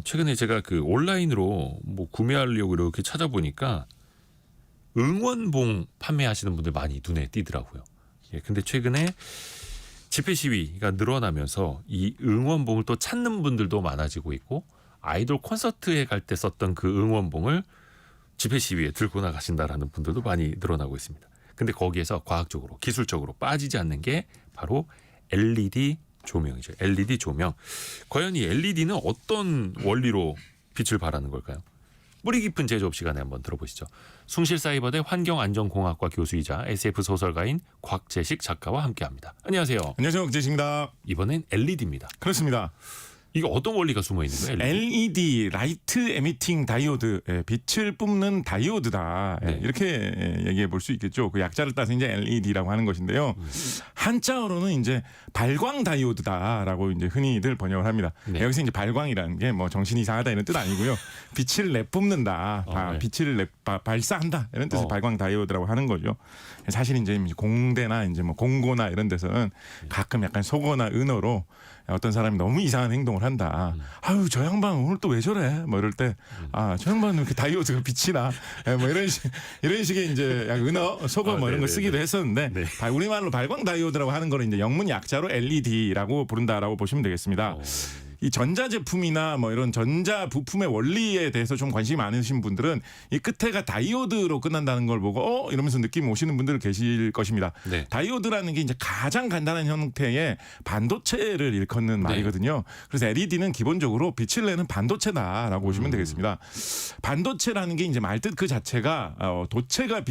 최근에 제가 그 온라인으로 뭐 구매하려고 이렇게 찾아보니까 응원봉 판매하시는 분들 많이 눈에 띄더라고요. 예, 근데 최근에 집회 시위가 늘어나면서 이 응원봉을 또 찾는 분들도 많아지고 있고, 아이돌 콘서트에 갈 때 썼던 그 응원봉을 집회 시위에 들고 나가신다라는 분들도 많이 늘어나고 있습니다. 근데 거기에서 과학적으로, 기술적으로 빠지지 않는 게 바로 LED 조명이죠. LED 조명. 과연 이 LED는 어떤 원리로 빛을 발하는 걸까요? 뿌리 깊은 제조업 시간에 한번 들어보시죠. 숭실사이버대 환경안전공학과 교수이자 SF 소설가인 곽재식 작가와 함께합니다. 안녕하세요. 안녕하세요, 곽재식입니다. 이번엔 LED입니다. 그렇습니다. 이게 어떤 원리가 숨어 있는 거예요? LED, 라이트 에미팅 다이오드, 빛을 뿜는 다이오드다. 네. 이렇게 얘기해 볼 수 있겠죠. 그 약자를 따서 이제 LED라고 하는 것인데요. 한자어로는 이제 발광 다이오드다라고 이제 흔히들 번역을 합니다. 네. 여기서 이제 발광이라는 게 뭐 정신이 이상하다 이런 뜻 아니고요. 빛을 내뿜는다, 네. 빛을 발사한다 이런 뜻의 어. 발광 다이오드라고 하는 거죠. 사실 이제 공대나 이제 뭐 공고나 이런 데서는 가끔 약간 속어나 은어로 어떤 사람이 너무 이상한 행동을 한다. 아유, 저 양반 오늘 또 왜 저래? 뭐 이럴 때, 저 양반 왜 이렇게 다이오드가 빛이 나? 뭐 이런 식의 이제 은어, 속어 뭐 이런 거 쓰기도 했었는데, 네. 우리말로 발광 다이오드라고 하는 거는 이제 영문 약자로 LED라고 부른다라고 보시면 되겠습니다. 이 전자제품이나 뭐 이런 전자 부품의 원리에 대해서 좀 관심이 많으신 분들은 이 끝에가 다이오드로 끝난다는 걸 보고 이러면서 느낌 오시는 분들 계실 것입니다. 네. 다이오드라는 게 이제 가장 간단한 형태의 반도체를 일컫는 말이거든요. 그래서 LED는 기본적으로 빛을 내는 반도체다라고 보시면 되겠습니다. 반도체라는 게 이제 말뜻 그 자체가 도체가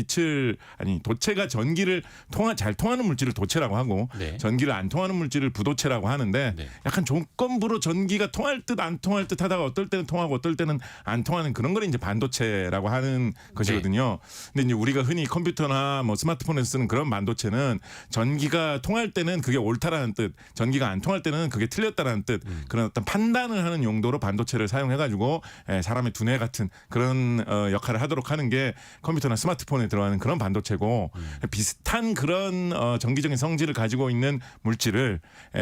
도체가 전기를 잘 통하는 물질을 도체라고 하고, 네. 전기를 안 통하는 물질을 부도체라고 하는데, 네. 약간 조건부로 전기가 통할 듯 안 통할 듯 하다가 어떨 때는 통하고 어떨 때는 안 통하는 그런 걸 이제 반도체라고 하는 것이거든요. 근데 이제 우리가 흔히 컴퓨터나 뭐 스마트폰에서 쓰는 그런 반도체는 전기가 통할 때는 그게 옳다라는 뜻, 전기가 안 통할 때는 그게 틀렸다라는 뜻, 그런 어떤 판단을 하는 용도로 반도체를 사용해 가지고 사람의 두뇌 같은 그런 역할을 하도록 하는 게 컴퓨터나 스마트폰에 들어가는 그런 반도체고, 비슷한 그런 전기적인 성질을 가지고 있는 물질을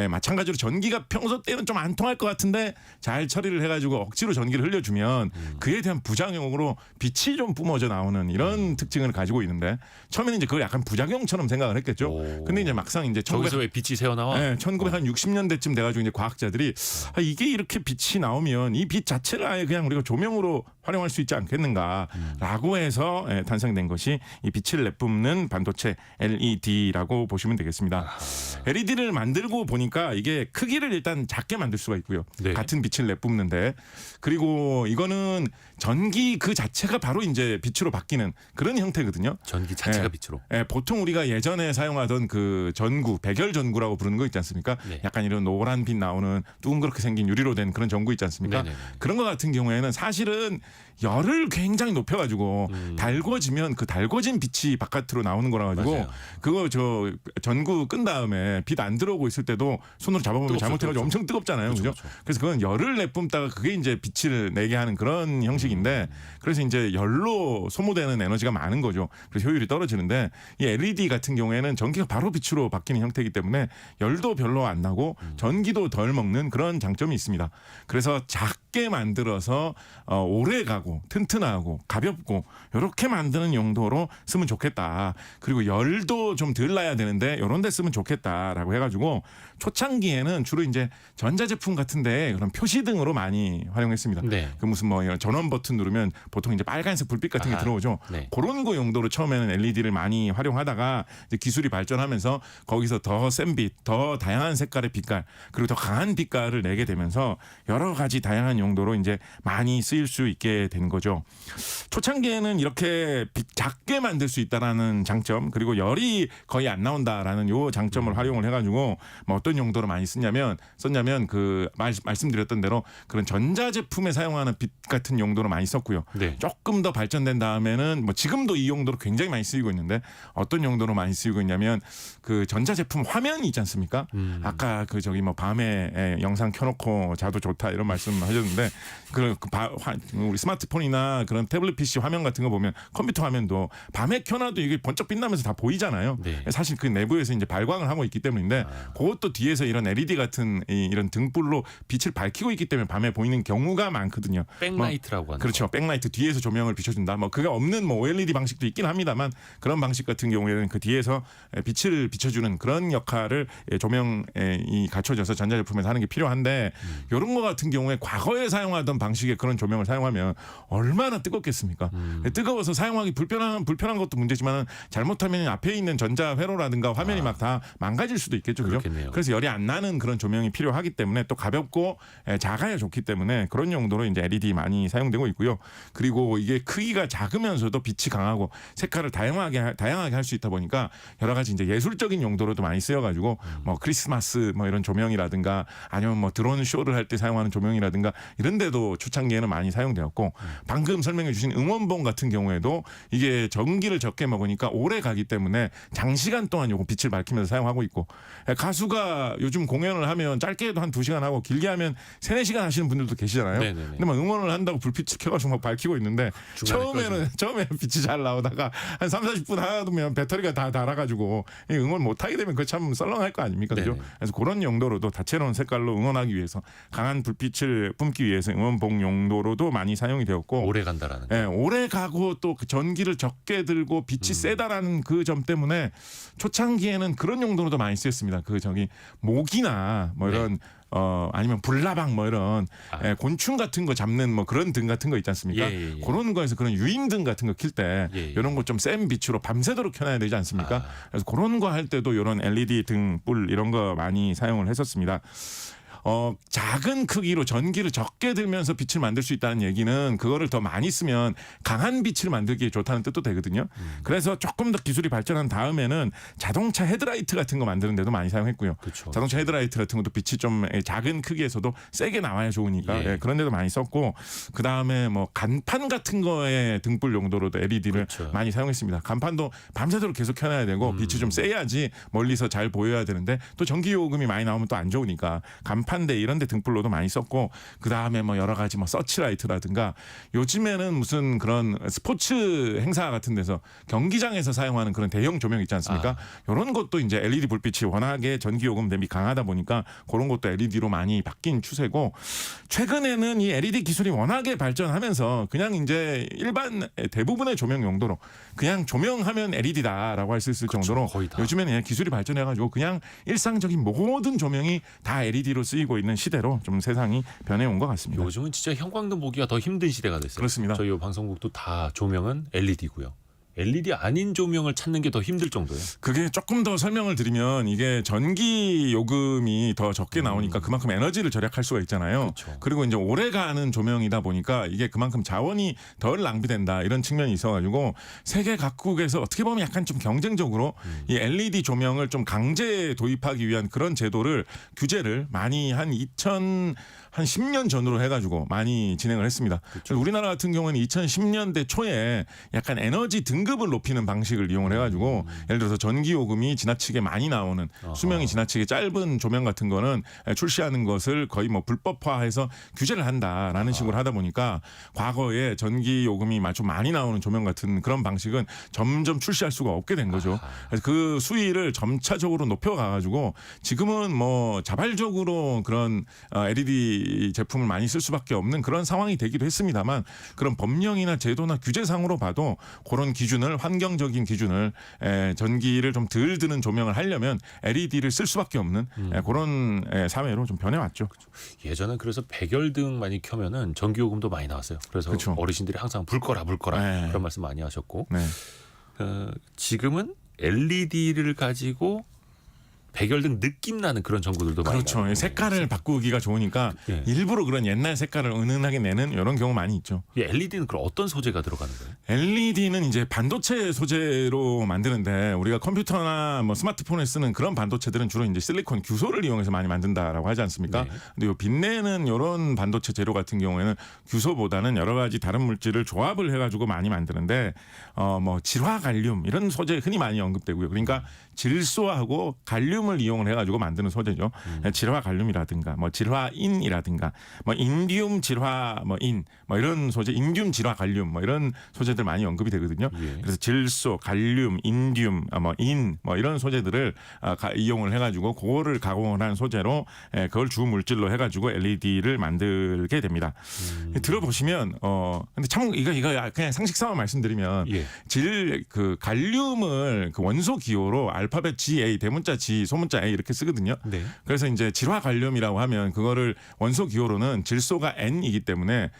마찬가지로 전기가 평소 때는 좀 안 통할 것 같은데 잘 처리를 해가지고 억지로 전기를 흘려주면 그에 대한 부작용으로 빛이 좀 뿜어져 나오는 이런 특징을 가지고 있는데, 처음에는 이제 그걸 약간 부작용처럼 생각을 했겠죠. 오. 근데 이제 막상 이제 저기서 왜 빛이 새어나와? 1960년대쯤 돼가지고 이제 과학자들이 이게 이렇게 빛이 나오면 이 빛 자체를 아예 그냥 우리가 조명으로 활용할 수 있지 않겠는가라고 해서 탄생된 것이 이 빛을 내뿜는 반도체 LED라고 보시면 되겠습니다. LED를 만들고 보니까 이게 크기를 일단 작게 만들 수가 있고요. 네. 같은 빛을 내뿜는데, 그리고 이거는 전기 그 자체가 바로 이제 빛으로 바뀌는 그런 형태거든요. 전기 자체가 예. 빛으로. 보통 우리가 예전에 사용하던 그 전구, 백열 전구라고 부르는 거 있지 않습니까? 네. 약간 이런 노란 빛 나오는 둥그렇게 생긴 유리로 된 그런 전구 있지 않습니까? 네네네. 그런 거 같은 경우에는 사실은 열을 굉장히 높여가지고 달궈지면 그 달궈진 빛이 바깥으로 나오는 거라 가지고, 맞아요. 그거 저 전구 끈 다음에 빛 안 들어오고 있을 때도 손으로 잡아보면 뜨겁죠, 잘못해가지고 뜨겁죠. 엄청 뜨겁잖아요. 그렇죠, 그죠? 그래서 그건 열을 내뿜다가 그게 이제 빛을 내게 하는 그런 형식인데, 그래서 이제 열로 소모되는 에너지가 많은 거죠. 그래서 효율이 떨어지는데, 이 LED 같은 경우에는 전기가 바로 빛으로 바뀌는 형태이기 때문에 열도 별로 안 나고 전기도 덜 먹는 그런 장점이 있습니다. 그래서 작게 만들어서 오래 가고 튼튼하고 가볍고 이렇게 만드는 용도로 쓰면 좋겠다. 그리고 열도 좀 덜 나야 되는데 이런 데 쓰면 좋겠다라고 해가지고 초창기에는 주로 이제 전자제품 같은데 그런 표시등으로 많이 활용했습니다. 네. 그 무슨 뭐 이런 전원 버튼 누르면 보통 이제 빨간색 불빛 같은 게 아하. 들어오죠. 네. 그런 거 용도로 처음에는 LED를 많이 활용하다가 이제 기술이 발전하면서 거기서 더 센 빛, 더 다양한 색깔의 빛깔, 그리고 더 강한 빛깔을 내게 되면서 여러 가지 다양한 용도로 이제 많이 쓰일 수 있게 된 거죠. 초창기에는 이렇게 작게 만들 수 있다라는 장점, 그리고 열이 거의 안 나온다라는 요 장점을 활용을 해가지고 뭐 어떤 용도로 많이 썼냐면 그 말씀드렸던 대로 그런 전자제품에 사용하는 빛 같은 용도로 많이 썼고요. 네. 조금 더 발전된 다음에는 뭐 지금도 이 용도로 굉장히 많이 쓰이고 있는데, 어떤 용도로 많이 쓰이고 있냐면 그 전자제품 화면이 있지 않습니까? 아까 그 저기 뭐 밤에 영상 켜놓고 자도 좋다 이런 말씀 하셨는데, 그러는데 우리 스마트폰이나 그런 태블릿 PC 화면 같은 거 보면 컴퓨터 화면도 밤에 켜놔도 이게 번쩍 빛나면서 다 보이잖아요. 네. 사실 그 내부에서 이제 발광을 하고 있기 때문인데 그것도 뒤에서 이런 LED 같은 이런 등불로 빛을 밝히고 있기 때문에 밤에 보이는 경우가 많거든요. 백라이트라고 하는 그렇죠. 백라이트 뒤에서 조명을 비춰준다. 뭐 그게 없는 뭐 OLED 방식도 있긴 합니다만 그런 방식 같은 경우에는 그 뒤에서 빛을 비춰주는 그런 역할을 조명이 갖춰져서 전자제품에서 하는 게 필요한데 이런 거 같은 경우에 과거에 사용하던 방식의 그런 조명을 사용하면 얼마나 뜨겁겠습니까? 뜨거워서 사용하기 불편한 것도 문제지만 잘못하면 앞에 있는 전자 회로라든가 화면이 막 다 망가질 수도 있겠죠. 그죠? 그렇겠네요. 그래서 열이 안 나는 그런 조명이 필요하기 때문에 또 가볍고 작아야 좋기 때문에 그런 용도로 이제 LED 많이 사용되고 있고요. 그리고 이게 크기가 작으면서도 빛이 강하고 색깔을 다양하게 할 수 있다 보니까 여러 가지 이제 예술적인 용도로도 많이 쓰여가지고 뭐 크리스마스 뭐 이런 조명이라든가 아니면 뭐 드론 쇼를 할 때 사용하는 조명이라든가 이런 데도 초창기에는 많이 사용되었고 방금 설명해 주신 응원봉 같은 경우에도 이게 전기를 적게 먹으니까 오래 가기 때문에 장시간 동안 요거 빛을 밝히면서 사용하고 있고 가수가 요즘 공연을 하면 짧게 해도 한 2시간 하고 길게 하면 3-4시간 하시는 분들도 계시잖아요. 네네네. 근데 막 응원을 한다고 불빛을 켜가지고 막 밝히고 있는데 중간에 처음에는 빛이 잘 나오다가 한 3-40분 하두면 배터리가 다 닳아가지고 응원 못 하게 되면 그 참 썰렁할 거 아닙니까? 그죠? 네네. 그래서 그런 용도로도 다채로운 색깔로 응원하기 위해서 강한 불빛을 뿜기 위해서 응원봉 용도로도 많이 사용이 되었고 오래 간다라는 거. 예, 오래 가고 또 그 전기를 적게 들고 빛이 세다라는 그 점 때문에 초창기에는 그런 용도로도 많이 쓰였습니다. 그 모기나 뭐 이런 아니면 불나방 뭐 이런 곤충 같은 거 잡는 뭐 그런 등 같은 거 있지 않습니까? 예. 그런 거에서 그런 유인등 같은 거 킬 때 예. 이런 거 좀 센 빛으로 밤새도록 켜놔야 되지 않습니까? 그래서 그런 거 할 때도 이런 LED 등, 뿔 이런 거 많이 사용을 했었습니다. 작은 크기로 전기를 적게 들면서 빛을 만들 수 있다는 얘기는 그거를 더 많이 쓰면 강한 빛을 만들기에 좋다는 뜻도 되거든요. 그래서 조금 더 기술이 발전한 다음에는 자동차 헤드라이트 같은 거 만드는 데도 많이 사용했고요. 그렇죠. 자동차 헤드라이트 같은 것도 빛이 좀 작은 크기에서도 세게 나와야 좋으니까 예. 그런 데도 많이 썼고 그다음에 뭐 간판 같은 거에 등불 용도로도 LED를 그렇죠. 많이 사용했습니다. 간판도 밤새도록 계속 켜놔야 되고 빛이 좀 세야지 멀리서 잘 보여야 되는데 또 전기 요금이 많이 나오면 또 안 좋으니까 간판대 이런 데 등불로도 많이 썼고 그다음에 뭐 여러 가지 뭐 서치라이트라든가 요즘에는 무슨 그런 스포츠 행사 같은 데서 경기장에서 사용하는 그런 대형 조명 있지 않습니까? 이런 것도 이제 LED 불빛이 워낙에 전기 요금 대비 강하다 보니까 그런 것도 LED로 많이 바뀐 추세고 최근에는 이 LED 기술이 워낙에 발전하면서 그냥 이제 일반 대부분의 조명 용도로 그냥 조명하면 LED다라고 할 수 있을 그렇죠. 정도로 거의 다. 요즘에는 기술이 발전해가지고 그냥 일상적인 모든 조명이 다 LED로 쓰이고 있는 시대로 좀 세상이 변해온 것 같습니다. 요즘은 진짜 형광등 보기가 더 힘든 시대가 됐어요. 그렇습니다. 저희 방송국도 다 조명은 LED고요. LED 아닌 조명을 찾는 게 더 힘들 정도예요. 그게 조금 더 설명을 드리면 이게 전기 요금이 더 적게 나오니까 그만큼 에너지를 절약할 수가 있잖아요. 그렇죠. 그리고 이제 오래 가는 조명이다 보니까 이게 그만큼 자원이 덜 낭비된다 이런 측면이 있어가지고 세계 각국에서 어떻게 보면 약간 좀 경쟁적으로 이 LED 조명을 좀 강제 도입하기 위한 그런 제도를 규제를 많이 한 10년 전으로 해가지고 많이 진행을 했습니다. 그래서 우리나라 같은 경우는 2010년대 초에 약간 에너지 등급을 높이는 방식을 이용을 해가지고 예를 들어서 전기 요금이 지나치게 많이 나오는 수명이 지나치게 짧은 조명 같은 거는 출시하는 것을 거의 뭐 불법화해서 규제를 한다라는 식으로 하다 보니까 과거에 전기 요금이 좀 많이 나오는 조명 같은 그런 방식은 점점 출시할 수가 없게 된 거죠. 그래서 그 수위를 점차적으로 높여가가지고 지금은 뭐 자발적으로 그런 LED 제품을 많이 쓸 수밖에 없는 그런 상황이 되기도 했습니다만 그런 법령이나 제도나 규제상으로 봐도 그런 기준을 환경적인 기준을 전기를 좀 덜 드는 조명을 하려면 LED를 쓸 수밖에 없는 그런 사회로 좀 변해왔죠. 예전엔 그래서 백열등 많이 켜면은 전기 요금도 많이 나왔어요. 그래서 그렇죠. 어르신들이 항상 불 꺼라 네. 그런 말씀 많이 하셨고 네. 지금은 LED를 가지고 백열등 느낌 나는 그런 전구들도 많이 그렇죠. 나와요. 색깔을 바꾸기가 좋으니까 예. 일부러 그런 옛날 색깔을 은은하게 내는 이런 경우 많이 있죠. 이 LED는 그럼 어떤 소재가 들어가는 거예요? LED는 이제 반도체 소재로 만드는데 우리가 컴퓨터나 뭐 스마트폰에 쓰는 그런 반도체들은 주로 이제 실리콘 규소를 이용해서 많이 만든다라고 하지 않습니까? 네. 근데 요 빛내는 이런 반도체 재료 같은 경우에는 규소보다는 여러 가지 다른 물질을 조합을 해가지고 많이 만드는데 뭐 질화 갈륨 이런 소재 흔히 많이 언급되고요. 그러니까 질소하고 갈륨을 갈륨을 이용을 해가지고 만드는 소재죠. 질화 갈륨이라든가 뭐 질화인이라든가 뭐 인디움 질화 인 이런 소재, 인디움 질화 갈륨 이런 소재들 많이 언급이 되거든요. 예. 그래서 질소, 갈륨, 인디움, 인 이런 소재들을 이용을 해가지고 그거를 가공을 한 소재로 그걸 주 물질로 해가지고 LED를 만들게 됩니다. 들어보시면 근데 참 이거 그냥 상식상만 말씀드리면 예. 그 갈륨을 그 원소 기호로 알파벳 GA, 대문자 G, 소문자 A 이렇게 쓰거든요. 네. 그래서 이제 질화 갈륨이라고 하면 그거를 원소 기호로는 질소가 N이기 때문에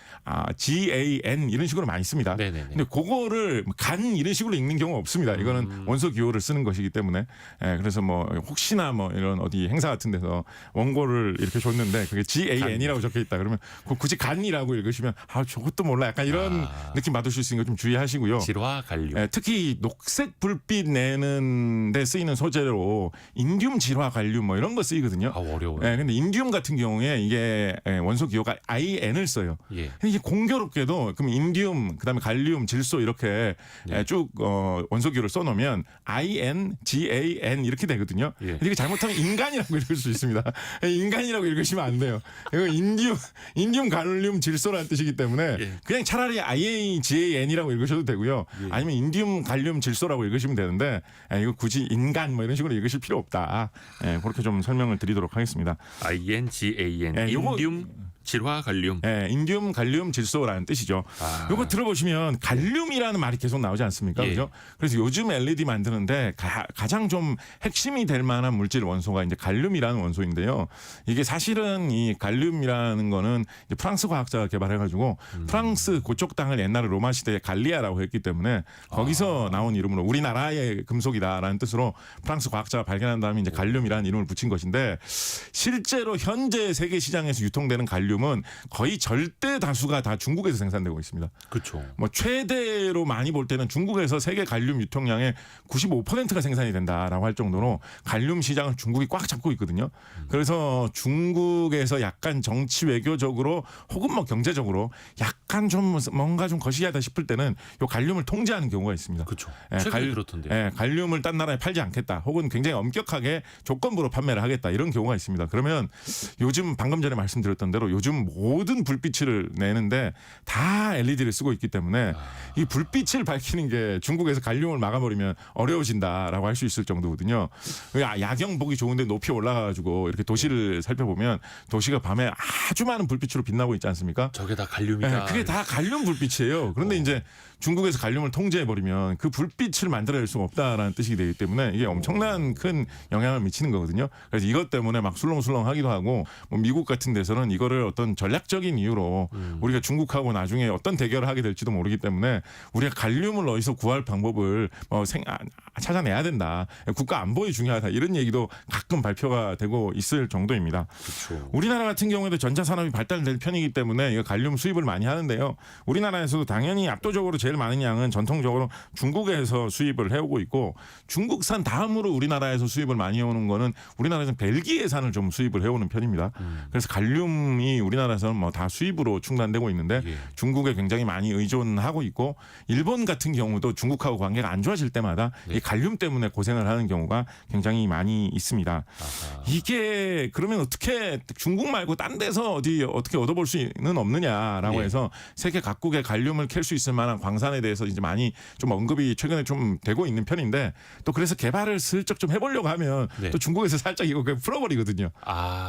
GAN 이런 식으로 많이 씁니다. 네네네. 근데 그거를 간 이런 식으로 읽는 경우가 없습니다. 이거는 원소 기호를 쓰는 것이기 때문에 그래서 뭐 혹시나 뭐 이런 어디 행사 같은 데서 원고를 이렇게 줬는데 그게 GAN이라고 적혀 있다 그러면 굳이 간이라고 읽으시면 저것도 몰라 약간 이런 느낌 받으실 수 있는 거 좀 주의하시고요. 질화 갈륨. 특히 녹색 불빛 내는 데 쓰이는 소재로 인디움 질화 갈륨 뭐 이런 거 쓰이거든요. 어려워요. 근데 인디움 같은 경우에 이게 원소 기호가 IN을 써요. 예. 근데 이게 공교롭게도 그럼 인디움 그다음에 갈륨, 질소 이렇게 쭉 원소 기호를 써놓으면 IN, GAN 이렇게 되거든요. 예. 근데 이게 잘못하면 인간이라고 읽을 수 있습니다. 인간이라고 읽으시면 안 돼요. 이거 인디움 갈륨 질소라는 뜻이기 때문에 예. 그냥 차라리 IAGAN이라고 읽으셔도 되고요. 예. 아니면 인디움 갈륨 질소라고 읽으시면 되는데 이거 굳이 인간 뭐 이런 식으로 읽으실 필요 없다. 그렇게 좀 설명을 드리도록 하겠습니다. INGAN. 요거- 인디움 질화 갈륨. 인디움 갈륨 질소라는 뜻이죠. 요거 들어보시면 갈륨이라는 말이 계속 나오지 않습니까? 예. 그죠? 그래서 요즘 LED 만드는데 가장 좀 핵심이 될 만한 물질 원소가 이제 갈륨이라는 원소인데요. 이게 사실은 이 갈륨이라는 거는 이제 프랑스 과학자가 개발해가지고 프랑스 고쪽 땅을 옛날에 로마 시대에 갈리아라고 했기 때문에 거기서 나온 이름으로 우리나라의 금속이다라는 뜻으로 프랑스 과학자가 발견한 다음에 이제 갈륨이라는 이름을 붙인 것인데 실제로 현재 세계 시장에서 유통되는 갈륨은 거의 절대 다수가 다 중국에서 생산되고 있습니다. 그렇죠. 뭐 최대로 많이 볼 때는 중국에서 세계 갈륨 유통량의 95%가 생산이 된다라고 할 정도로 갈륨 시장을 중국이 꽉 잡고 있거든요. 그래서 중국에서 약간 정치 외교적으로 혹은 뭐 경제적으로 약간 좀 뭔가 좀 거시기하다 싶을 때는 요 갈륨을 통제하는 경우가 있습니다. 그렇죠. 최근에 그렇던데. 갈륨을 딴 나라에 팔지 않겠다. 혹은 굉장히 엄격하게 조건부로 판매를 하겠다. 이런 경우가 있습니다. 그러면 요즘 방금 전에 말씀드렸던 대로 요즘 모든 불빛을 내는데 다 LED를 쓰고 있기 때문에 이 불빛을 밝히는 게 중국에서 갈륨을 막아버리면 어려워진다라고 할 수 있을 정도거든요. 야경 보기 좋은데 높이 올라가가지고 이렇게 도시를 살펴보면 도시가 밤에 아주 많은 불빛으로 빛나고 있지 않습니까? 저게 다 갈륨이다. 그게 다 갈륨 불빛이에요. 그런데 이제 중국에서 갈륨을 통제해버리면 그 불빛을 만들어낼 수가 없다라는 뜻이 되기 때문에 이게 엄청난 큰 영향을 미치는 거거든요. 그래서 이것 때문에 막 술렁술렁하기도 하고 뭐 미국 같은 데서는 이거를 어떤 전략적인 이유로 우리가 중국하고 나중에 어떤 대결을 하게 될지도 모르기 때문에 우리가 갈륨을 어디서 구할 방법을 찾아내야 된다. 국가 안보에 중요하다. 이런 얘기도 가끔 발표가 되고 있을 정도입니다. 그렇죠. 우리나라 같은 경우에도 전자산업이 발달된 편이기 때문에 이거 갈륨 수입을 많이 하는데요. 우리나라에서도 당연히 압도적으로 제일 많은 양은 전통적으로 중국에서 수입을 해오고 있고 중국산 다음으로 우리나라에서 수입을 많이 해오는 거는 우리나라에서는 벨기에산을 좀 수입을 해오는 편입니다. 그래서 갈륨이 우리나라에서는 뭐 다 수입으로 충당되고 있는데 예. 중국에 굉장히 많이 의존하고 있고 일본 같은 경우도 중국하고 관계가 안 좋아질 때마다 이 갈륨 때문에 고생을 하는 경우가 굉장히 많이 있습니다. 이게 그러면 어떻게 중국 말고 딴 데서 어떻게 얻어볼 수는 없느냐라고 예. 해서 세계 각국의 갈륨을 캘 수 있을 만한 광산에 대해서 이제 많이 좀 언급이 최근에 좀 되고 있는 편인데 또 그래서 개발을 슬쩍 좀 해보려고 하면 네. 또 중국에서 살짝 이거 그냥 풀어버리거든요.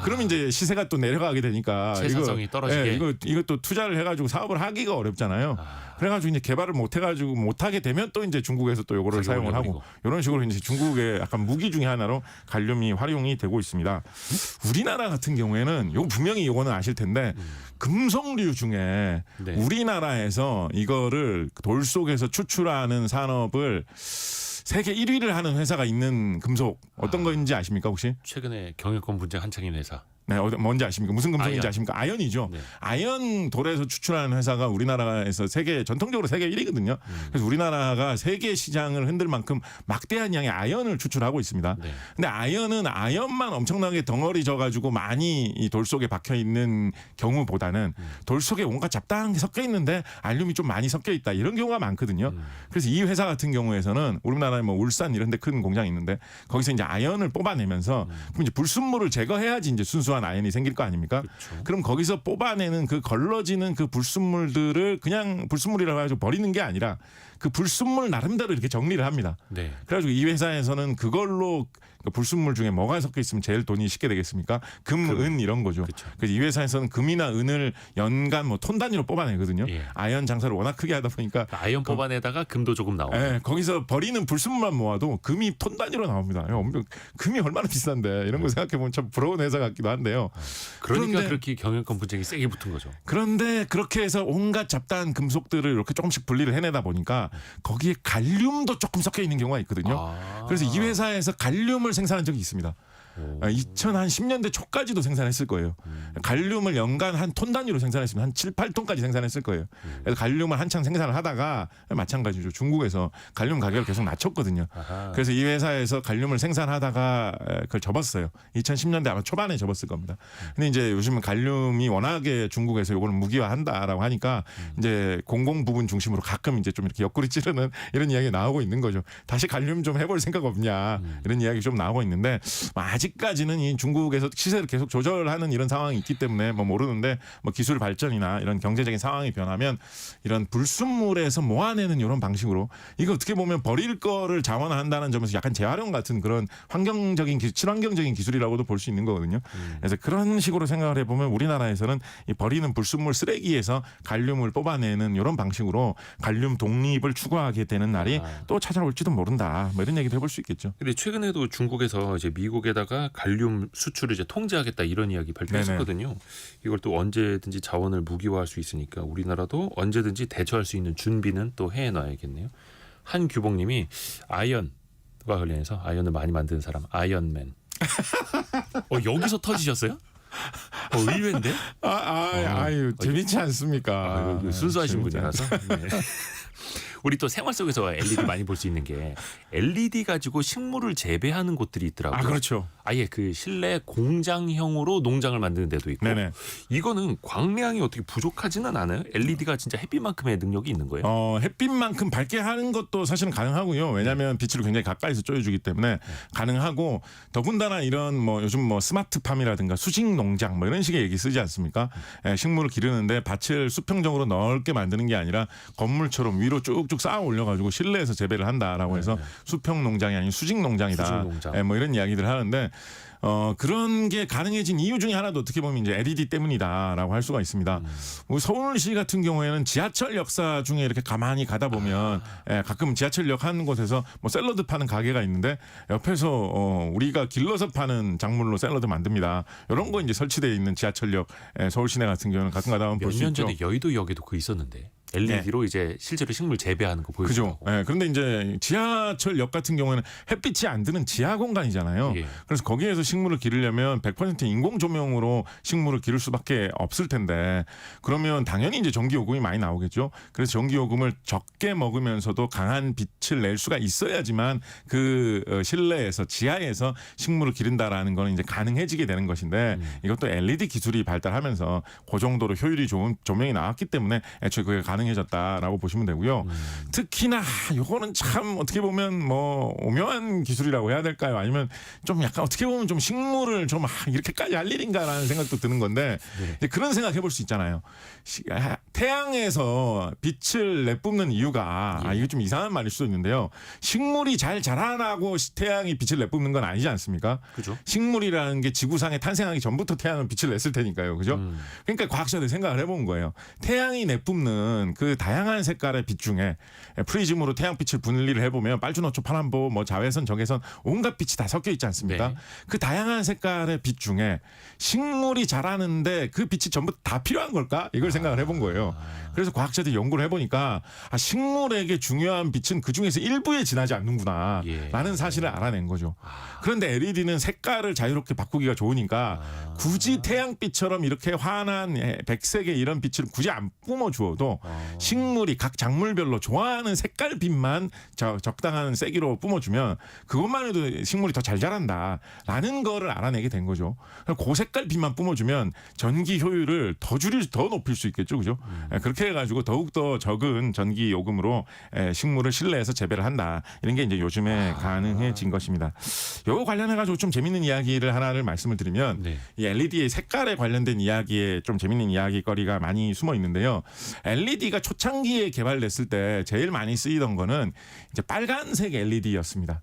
그럼 이제 시세가 또 내려가게 되니까 생산성이 떨어지게. 이거 또 투자를 해가지고 사업을 하기가 어렵잖아요. 그래가지고 이제 개발을 못해가지고 못하게 되면 또 이제 중국에서 또 요거를 사용을 하고 이런 식으로 이제 중국의 약간 무기 중에 하나로 갈륨이 활용이 되고 있습니다. 우리나라 같은 경우에는 요 분명히 요거는 아실 텐데 금속류 중에 네. 우리나라에서 이거를 돌 속에서 추출하는 산업을 세계 1위를 하는 회사가 있는 금속 어떤 거인지 아십니까 혹시? 최근에 경영권 분쟁 한창인 회사. 네, 뭔지 아십니까? 무슨 금속인지 아연. 아십니까? 아연이죠. 네. 아연 돌에서 추출하는 회사가 우리나라에서 전통적으로 세계 1위거든요. 그래서 우리나라가 세계 시장을 흔들 만큼 막대한 양의 아연을 추출하고 있습니다. 네. 근데 아연은 아연만 엄청나게 덩어리져 가지고 많이 이 돌 속에 박혀 있는 경우보다는 돌 속에 온갖 잡다한 게 섞여 있는데 알륨이 좀 많이 섞여 있다. 이런 경우가 많거든요. 그래서 이 회사 같은 경우에서는 우리나라에 뭐 울산 이런 데 큰 공장이 있는데 거기서 이제 아연을 뽑아내면서 그럼 이제 불순물을 제거해야지 이제 순수한 아연이 생길 거 아닙니까? 그렇죠. 그럼 거기서 뽑아내는 그 걸러지는 그 불순물들을 그냥 불순물이라고 해가지고 버리는 게 아니라 그 불순물 나름대로 이렇게 정리를 합니다. 네. 그래가지고 이 회사에서는 그걸로 그 불순물 중에 뭐가 섞여 있으면 제일 돈이 쉽게 되겠습니까? 금, 은 이런 거죠. 그쵸. 그래서 이 회사에서는 금이나 은을 연간 뭐 톤 단위로 뽑아내거든요. 예. 아연 장사를 워낙 크게 하다 보니까 아연 뽑아내다가 금도 조금 나오고. 예, 거기서 버리는 불순물만 모아도 금이 톤 단위로 나옵니다. 금이 얼마나 비싼데 이런 거 생각해 보면 참 부러운 회사 같기도 한데요. 그러니까 그런데- 그렇게 경영권 분쟁이 세게 붙은 거죠. 그런데 그렇게 해서 온갖 잡다한 금속들을 이렇게 조금씩 분리를 해내다 보니까 거기에 갈륨도 조금 섞여 있는 경우가 있거든요. 아. 그래서 이 회사에서 갈륨을 생산한 적이 있습니다. 오. 2010년대 초까지도 생산했을 거예요. 갈륨을 연간 한 톤 단위로 생산했으면 한 7, 8톤까지 생산했을 거예요. 그래서 갈륨을 한창 생산을 하다가 마찬가지죠. 중국에서 갈륨 가격을 계속 낮췄거든요. 아하. 그래서 이 회사에서 갈륨을 생산하다가 그걸 접었어요. 2010년대 아마 초반에 접었을 겁니다. 근데 이제 요즘은 갈륨이 워낙에 중국에서 이걸 무기화한다라고 하니까 이제 공공 부분 중심으로 가끔 이제 좀 이렇게 옆구리 찌르는 이런 이야기 나오고 있는 거죠. 다시 갈륨 좀 해볼 생각 없냐 이런 이야기 좀 나오고 있는데 아직까지는 이 중국에서 시세를 계속 조절하는 이런 상황이 있기 때문에 뭐 모르는데 뭐 기술 발전이나 이런 경제적인 상황이 변하면 이런 불순물에서 모아내는 이런 방식으로 이거 어떻게 보면 버릴 거를 자원화한다는 점에서 약간 재활용 같은 그런 환경적인 친환경적인 기술이라고도 볼 수 있는 거거든요. 그래서 그런 식으로 생각을 해보면 우리나라에서는 이 버리는 불순물 쓰레기에서 갈륨을 뽑아내는 이런 방식으로 갈륨 독립을 추구하게 되는 날이 또 찾아올지도 모른다. 뭐 이런 얘기도 해볼 수 있겠죠. 근데 최근에도 중국에서 이제 미국에다가 갈륨 수출을 이제 통제하겠다 이런 이야기 발표했었거든요. 이걸 또 언제든지 자원을 무기화할 수 있으니까 우리나라도 언제든지 대처할 수 있는 준비는 또 해놔야겠네요. 한규봉님이 아연과 관련해서 아연을 많이 만드는 사람 아연맨. 여기서 터지셨어요? 의외인데? 아유 재밌지 않습니까? 순수하신 재밌지 분이라서. 네. 우리 또 생활 속에서 LED 많이 볼 수 있는 게 LED 가지고 식물을 재배하는 곳들이 있더라고요. 아 그렇죠. 아예 그 실내 공장형으로 농장을 만드는 데도 있고. 네네. 이거는 광량이 어떻게 부족하지는 않아요? LED가 진짜 햇빛만큼의 능력이 있는 거예요. 햇빛만큼 밝게 하는 것도 사실은 가능하고요. 왜냐하면 빛을 굉장히 가까이서 쪼여주기 때문에 가능하고 더군다나 이런 뭐 요즘 뭐 스마트팜이라든가 수직 농장 뭐 이런 식의 얘기 쓰지 않습니까? 식물을 기르는데 밭을 수평적으로 넓게 만드는 게 아니라 건물처럼 위로 쭉쭉 쌓아 올려가지고 실내에서 재배를 한다라고 해서 수평 농장이 아닌 수직 농장이다. 수직 농장. 뭐 이런 이야기들 하는데. 그런 게 가능해진 이유 중에 하나도 어떻게 보면 이제 LED 때문이다라고 할 수가 있습니다. 우리 서울시 같은 경우에는 지하철 역사 중에 이렇게 가만히 가다 보면 가끔 지하철역 한 곳에서 뭐 샐러드 파는 가게가 있는데 옆에서 우리가 길러서 파는 작물로 샐러드 만듭니다. 이런 거 이제 설치되어 있는 지하철역 서울 시내 같은 경우는 가끔 가다 보면 볼 몇 수 년 있죠. 전에 여의도역에도 그 있었는데 LED로 이제 실제로 식물 재배하는 거 그죠. 보여주고. 그런데 이제 지하철역 같은 경우에는 햇빛이 안 드는 지하 공간이잖아요. 예. 그래서 거기에서 식물을 기르려면 100% 인공 조명으로 식물을 기를 수밖에 없을 텐데 그러면 당연히 이제 전기 요금이 많이 나오겠죠. 그래서 전기 요금을 적게 먹으면서도 강한 빛을 낼 수가 있어야지만 그 실내에서 지하에서 식물을 기른다라는 거는 이제 가능해지게 되는 것인데 이것도 LED 기술이 발달하면서 그 정도로 효율이 좋은 조명이 나왔기 때문에 애초에 그게 가능해졌다라고 보시면 되고요. 특히나 요거는 참 어떻게 보면 뭐 오묘한 기술이라고 해야 될까요? 아니면 좀 약간 어떻게 보면 좀 식물을 좀 이렇게까지 할 일인가라는 생각도 드는 건데 이제 그런 생각 해볼 수 있잖아요. 태양에서 빛을 내뿜는 이유가 이게 좀 이상한 말일 수도 있는데요. 식물이 잘 자라나고 태양이 빛을 내뿜는 건 아니지 않습니까? 그죠? 식물이라는 게 지구상에 탄생하기 전부터 태양은 빛을 냈을 테니까요. 그죠? 그러니까 과학자들이 생각을 해본 거예요. 태양이 내뿜는 그 다양한 색깔의 빛 중에 프리즘으로 태양빛을 분리를 해보면 빨주노초 파란보 뭐 자외선 적외선 온갖 빛이 다 섞여 있지 않습니까? 네. 그 다양한 색깔의 빛 중에 식물이 자라는데 그 빛이 전부 다 필요한 걸까? 이걸 생각을 해본 거예요. 거예요. 그래서 과학자들이 연구를 해보니까 식물에게 중요한 빛은 그 중에서 일부에 지나지 않는구나 예. 라는 사실을 알아낸 거죠. 그런데 LED는 색깔을 자유롭게 바꾸기가 좋으니까 굳이 태양빛처럼 이렇게 환한 백색의 이런 빛을 굳이 안 뿜어주어도 식물이 각 작물별로 좋아하는 색깔빛만 적당한 세기로 뿜어주면 그것만 해도 식물이 더 잘 자란다라는 거를 알아내게 된 거죠. 고색깔 빛만 뿜어주면 전기 효율을 더 높일 수 있겠죠, 그죠? 그렇게 해가지고 더욱 더 적은 전기 요금으로 식물을 실내에서 재배를 한다. 이런 게 이제 요즘에 가능해진 것입니다. 요거 관련해가지고 좀 재밌는 이야기를 하나를 말씀을 드리면 네. 이 LED의 색깔에 관련된 이야기에 좀 재밌는 이야기거리가 많이 숨어 있는데요. LED가 초창기에 개발됐을 때 제일 많이 쓰이던 거는 이제 빨간색 LED였습니다.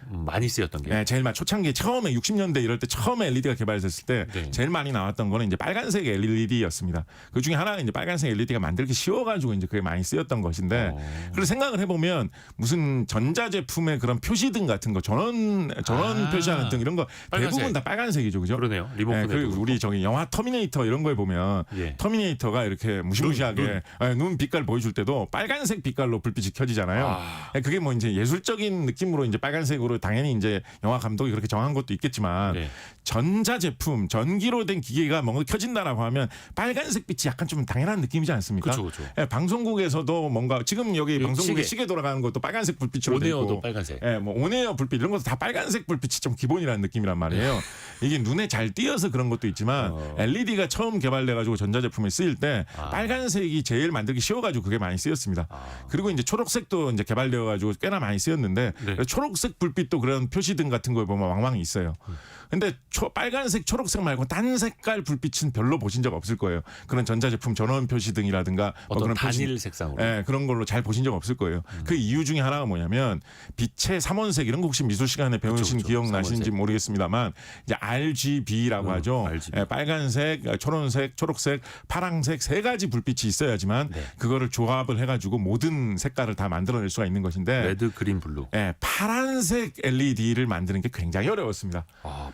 많이 쓰였던 게. 네, 제일 많이 초창기에 처음에 60년대 이럴 때 처음에 LED가 개발됐을 때 네. 제일 많이 나왔던 거는 이제 빨간색 LED였습니다. 그 중에 하나는 이제 빨간색 LED가 만들기 쉬워가지고 이제 그게 많이 쓰였던 것인데, 그래서 생각을 해보면 무슨 전자제품의 그런 표시등 같은 거, 전원 표시하는 등 이런 거 빨간색. 대부분 다 빨간색이죠, 그죠? 그러네요. 네, 리모컨. 그리고 우리 저기 영화 터미네이터 이런 거에 보면 예. 터미네이터가 이렇게 무시무시하게 눈 빛깔 보여줄 때도 빨간색 빛깔로 불빛이 켜지잖아요. 그게 뭐 이제 예술적인 느낌으로 이제 빨간색으로 당연히 이제 영화 감독이 그렇게 정한 것도 있겠지만 네. 전자제품, 전기로 된 기계가 뭔가 켜진다라고 하면 빨간색 빛이 약간 좀 당연한 느낌이지 않습니까? 그렇죠. 예, 방송국에서도 뭔가 지금 여기 방송국에 시계 돌아가는 것도 빨간색 불빛으로 돼 오네어도 있고, 빨간색. 예, 뭐 온에어 불빛 이런 것도 다 빨간색 불빛이 좀 기본이라는 느낌이란 말이에요. 이게 눈에 잘 띄어서 그런 것도 있지만 LED가 처음 개발돼가지고 전자제품에 쓰일 때 빨간색이 제일 만들기 쉬워가지고 그게 많이 쓰였습니다. 그리고 이제 초록색도 이제 개발되어가지고 꽤나 많이 쓰였는데 네. 초록색 불빛도 그런 표시등 같은 거 보면 왕왕 있어요. 근데 빨간색, 초록색 말고 딴 색깔 불빛은 별로 보신 적 없을 거예요. 그런 전자제품 전원 표시등이라든가 뭐 어떤 그런 단일 색상으로. 예, 그런 걸로 잘 보신 적 없을 거예요. 그 이유 중에 하나가 뭐냐면 빛의 삼원색 이런 거 혹시 미술 시간에 배우신 그렇죠. 기억나시는지 삼원색. 모르겠습니다만 이제 RGB라고 하죠. RGB. 예, 빨간색, 초록색, 초록색, 파랑색 세 가지 불빛이 있어야지만 네. 그거를 조합을 해가지고 모든 색깔을 다 만들어낼 수가 있는 것인데 레드, 그린, 블루. 예, 파란색 LED를 만드는 게 굉장히 어려웠습니다.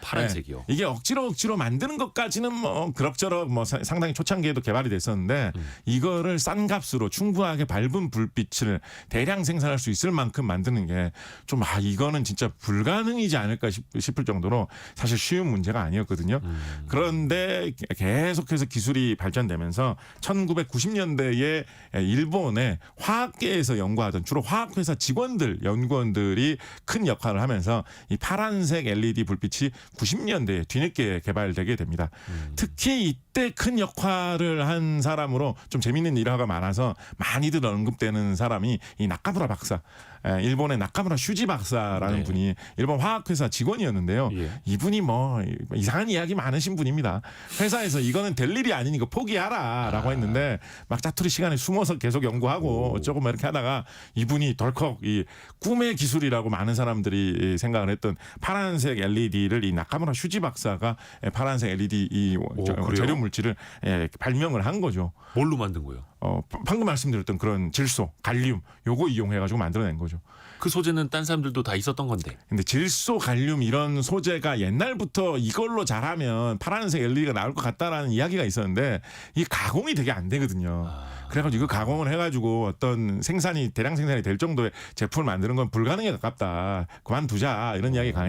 파란색이요. 예, 이게 억지로 만드는 것까지는 뭐 그럭저럭 뭐 상당히 초창기에도 개발이 됐었는데 이거를 싼 값으로 충분하게 밝은 불빛을 대량 생산할 수 있을 만큼 만드는 게 좀 이거는 진짜 불가능이지 않을까 싶을 정도로 사실 쉬운 문제가 아니었거든요. 그런데 계속해서 기술이 발전되면서 1990년대에 일본의 화학계에서 연구하던 주로 화학회사 직원들, 연구원들이 큰 역할을 하면서 이 파란색 LED 불빛이 90년대에 뒤늦게 개발되게 됩니다. 특히 이때 큰 역할을 한 사람으로 좀 재밌는 일화가 많아서 많이들 언급되는 사람이 이 나카무라 박사, 일본의 나카무라 슈지 박사라는 네. 분이 일본 화학회사 직원이었는데요. 예. 이분이 뭐 이상한 이야기 많으신 분입니다. 회사에서 이거는 될 일이 아니니까 포기하라라고 했는데 막 짜투리 시간에 숨어서 계속 연구하고 어쩌고 막 이렇게 하다가 이분이 덜컥 이 꿈의 기술이라고 많은 사람들이 생각을 했던 파란색 LED를 이 나카무라 슈지 박사가 파란색 LED 이 그래요? 재료 물질을 발명을 한 거죠. 뭘로 만든 거예요? 방금 말씀드렸던 그런 질소, 갈륨 요거 이용해가지고 만들어낸 거죠. 그 소재는 딴 사람들도 다 있었던 건데. 근데 질소, 갈륨 이런 소재가 옛날부터 이걸로 잘하면 파란색 LED가 나올 것 같다라는 이야기가 있었는데 이 가공이 되게 안 되거든요. 그래가지고 이거 가공을 해가지고 어떤 대량 생산이 될 정도의 제품을 만드는 건 불가능에 가깝다. 그만두자 이런 이야기가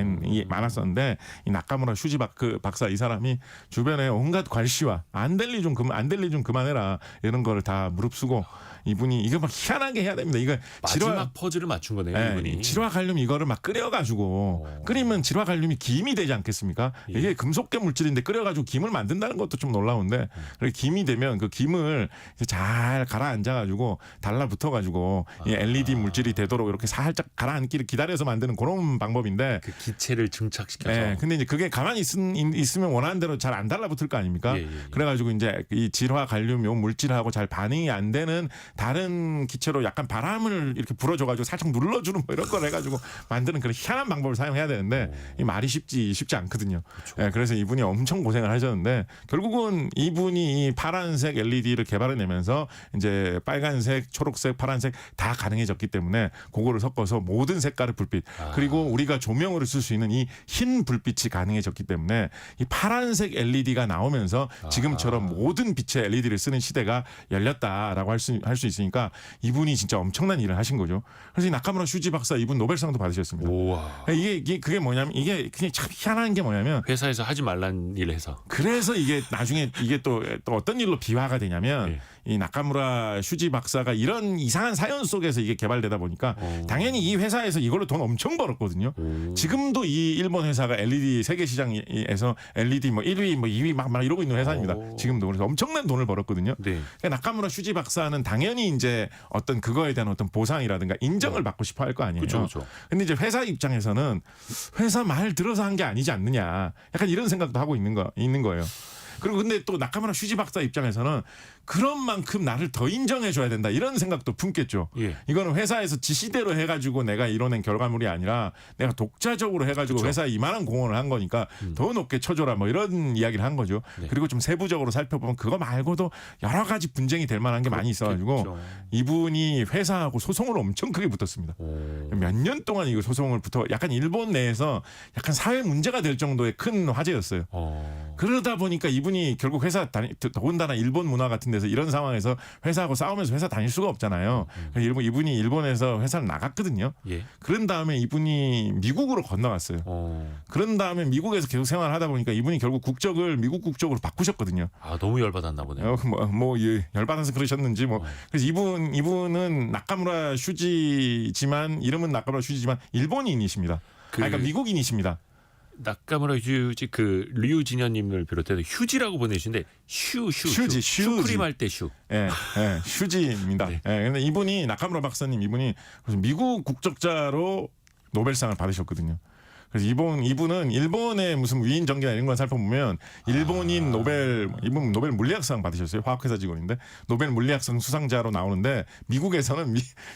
많았었는데 이 나카무라 슈지 박사 이 사람이 주변에 온갖 괄시와 안 될 일 좀 그만해라 이런 거를 다 무릅쓰고 이분이 이거 막 희한하게 해야 됩니다. 이거 마지막 퍼즐을 맞춘 거네요. 이분이. 질화 갈륨 이거를 막 끓여가지고 끓이면 질화 갈륨이 김이 되지 않겠습니까? 이게 금속계 물질인데 끓여가지고 김을 만든다는 것도 좀 놀라운데 김이 되면 그 김을 잘 가라앉아가지고 달라붙어가지고 이 LED 물질이 되도록 이렇게 살짝 가라앉기를 기다려서 만드는 그런 방법인데 그 기체를 증착시켜서. 근데 이제 그게 가만히 있으면 원하는 대로 잘 안 달라붙을 거 아닙니까? 그래가지고 이제 이 질화 갈륨 요 물질하고 잘 반응이 안 되는 다른 기체로 약간 바람을 이렇게 불어줘가지고 살짝 눌러주는 뭐 이런 걸 해가지고 만드는 그런 희한한 방법을 사용해야 되는데 이 말이 쉽지 않거든요. 그렇죠. 그래서 이분이 엄청 고생을 하셨는데 결국은 이분이 이 파란색 LED를 개발해내면서 이제 빨간색, 초록색, 파란색 다 가능해졌기 때문에 그거를 섞어서 모든 색깔의 불빛 그리고 우리가 조명으로 쓸 수 있는 이 흰 불빛이 가능해졌기 때문에 이 파란색 LED가 나오면서 지금처럼 모든 빛의 LED를 쓰는 시대가 열렸다라고 할 수 있으니까 이분이 진짜 엄청난 일을 하신 거죠. 그래서 이 나카무라 슈지 박사 이분 노벨상도 받으셨습니다. 우와. 그게 뭐냐면 이게 그냥 참 희한한 게 뭐냐면 회사에서 하지 말란 일을 해서. 그래서 이게 나중에 이게 또 어떤 일로 비화가 되냐면 예. 이 나카무라 슈지 박사가 이런 이상한 사연 속에서 이게 개발되다 보니까 당연히 이 회사에서 이걸로 돈 엄청 벌었거든요. 지금도 이 일본 회사가 LED 세계 시장에서 LED 뭐 1위 뭐 2위 막 이러고 있는 회사입니다. 지금도 그래서 엄청난 돈을 벌었거든요. 네. 그러니까 나카무라 슈지 박사는 당연히 이제 어떤 그거에 대한 어떤 보상이라든가 인정을 받고 싶어 할 거 아니에요. 그렇죠. 근데 이제 회사 입장에서는 회사 말 들어서 한 게 아니지 않느냐. 약간 이런 생각도 하고 있는 거예요. 그리고 근데 또 나카무라 슈지 박사 입장에서는 그런 만큼 나를 더 인정해 줘야 된다 이런 생각도 품겠죠. 예. 이거는 회사에서 지시대로 해가지고 내가 이뤄낸 결과물이 아니라 내가 독자적으로 해가지고 그쵸. 회사에 이만한 공헌을 한 거니까 더 높게 쳐줘라 뭐 이런 이야기를 한 거죠. 네. 그리고 좀 세부적으로 살펴보면 그거 말고도 여러 가지 분쟁이 될 만한 게 많이 있어가지고 그렇겠죠. 이분이 회사하고 소송을 엄청 크게 붙었습니다. 몇 년 동안 이거 소송을 붙어 약간 일본 내에서 약간 사회 문제가 될 정도의 큰 화제였어요. 그러다 보니까 이분이 결국 회사 더군다나 일본 문화 같은 데서 이런 상황에서 회사하고 싸우면서 회사 다닐 수가 없잖아요. 그래서 이분이 일본에서 회사를 나갔거든요. 예. 그런 다음에 이분이 미국으로 건너갔어요. 그런 다음에 미국에서 계속 생활하다 보니까 이분이 결국 국적을 미국 국적으로 바꾸셨거든요. 아 너무 열받았나 보네요. 열받아서 그러셨는지 뭐. 그래서 이분은 나카무라 슈지지만 이름은 나카무라 슈지지만 일본인이십니다. 그러니까 미국인이십니다. 나카무라 휴지 그 류진현님을 비롯해서 휴지라고 보내주신데 휴지. 슈크림 할 때 슈. 예, 휴지입니다. 네. 근데 이분이 나카무라 박사님 이분이 미국 국적자로 노벨상을 받으셨거든요. 그래서 이분은 일본의 무슨 위인 전기나 이런 걸 살펴보면 일본인 이분 노벨 물리학상 받으셨어요. 화학회사 직원인데 노벨 물리학상 수상자로 나오는데 미국에서는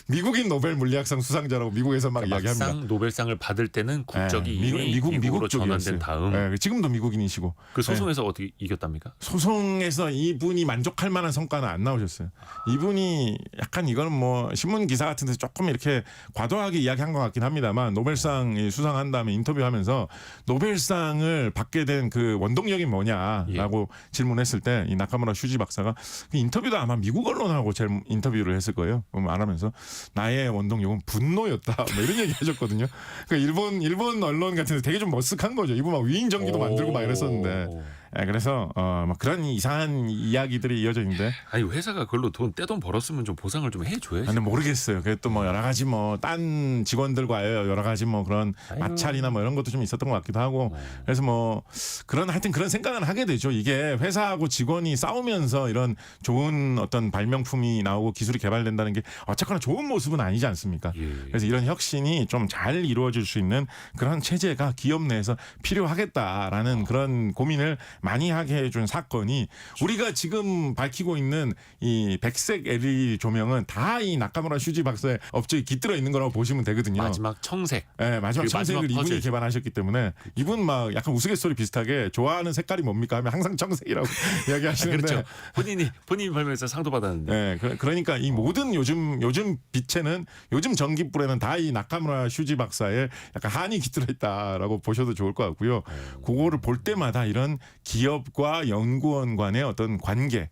미국인 노벨 물리학상 수상자라고 미국에서 막 이야기합니다. 막상 노벨상을 받을 때는 국적이 이미 미국 미국으로 전환된 쪽이었어요. 다음 지금도 미국인이시고 그 소송에서 어떻게 이겼답니까? 소송에서 이분이 만족할 만한 성과는 안 나오셨어요. 이분이 약간 이거는 뭐 신문 기사 같은 데서 조금 이렇게 과도하게 이야기한 것 같긴 합니다만 노벨상 수상한 다음에 인터뷰하면서 노벨상을 받게 된 그 원동력이 뭐냐라고 질문했을 때 이 나카무라 슈지 박사가 그 인터뷰도 아마 미국 언론하고 인터뷰를 했을 거예요. 말하면서 나의 원동력은 분노였다. 뭐 이런 얘기 하셨거든요. 그러니까 일본 언론 같은 데 되게 좀 머쓱한 거죠. 이분 막 위인 전기도 만들고 막 이랬었는데. 그래서 막 그런 이상한 이야기들이 이어져 있는데 아니 회사가 그걸로 떼돈 벌었으면 좀 보상을 좀 해줘야지. 근데 모르겠어요. 그게 또 뭐 여러 가지 뭐 딴 직원들과의 여러 가지 뭐 그런 마찰이나 뭐 이런 것도 좀 있었던 것 같기도 하고 그래서 뭐 하여튼 그런 생각은 하게 되죠. 이게 회사하고 직원이 싸우면서 이런 좋은 어떤 발명품이 나오고 기술이 개발된다는 게 어쨌거나 좋은 모습은 아니지 않습니까? 예. 그래서 이런 혁신이 좀 잘 이루어질 수 있는 그런 체제가 기업 내에서 필요하겠다라는 그런 고민을 많이 하게 해준 사건이 우리가 지금 밝히고 있는 이 백색 LED 조명은 다 이 나카무라 슈지 박사의 업적이 깃들어 있는 거라고 보시면 되거든요. 마지막 청색. 네, 마지막 청색을 마지막 이분이 퍼즐. 개발하셨기 때문에 이분 막 약간 우스갯소리 비슷하게 좋아하는 색깔이 뭡니까 하면 항상 청색이라고 이야기하시는데 그렇죠. 본인이 발명해서 상도 받았는데. 네, 그러니까 이 모든 요즘 빛에는 요즘 전기불에는 다 이 나카무라 슈지 박사의 약간 한이 깃들어 있다라고 보셔도 좋을 것 같고요. 그거를 볼 때마다 이런 기업과 연구원 간의 어떤 관계,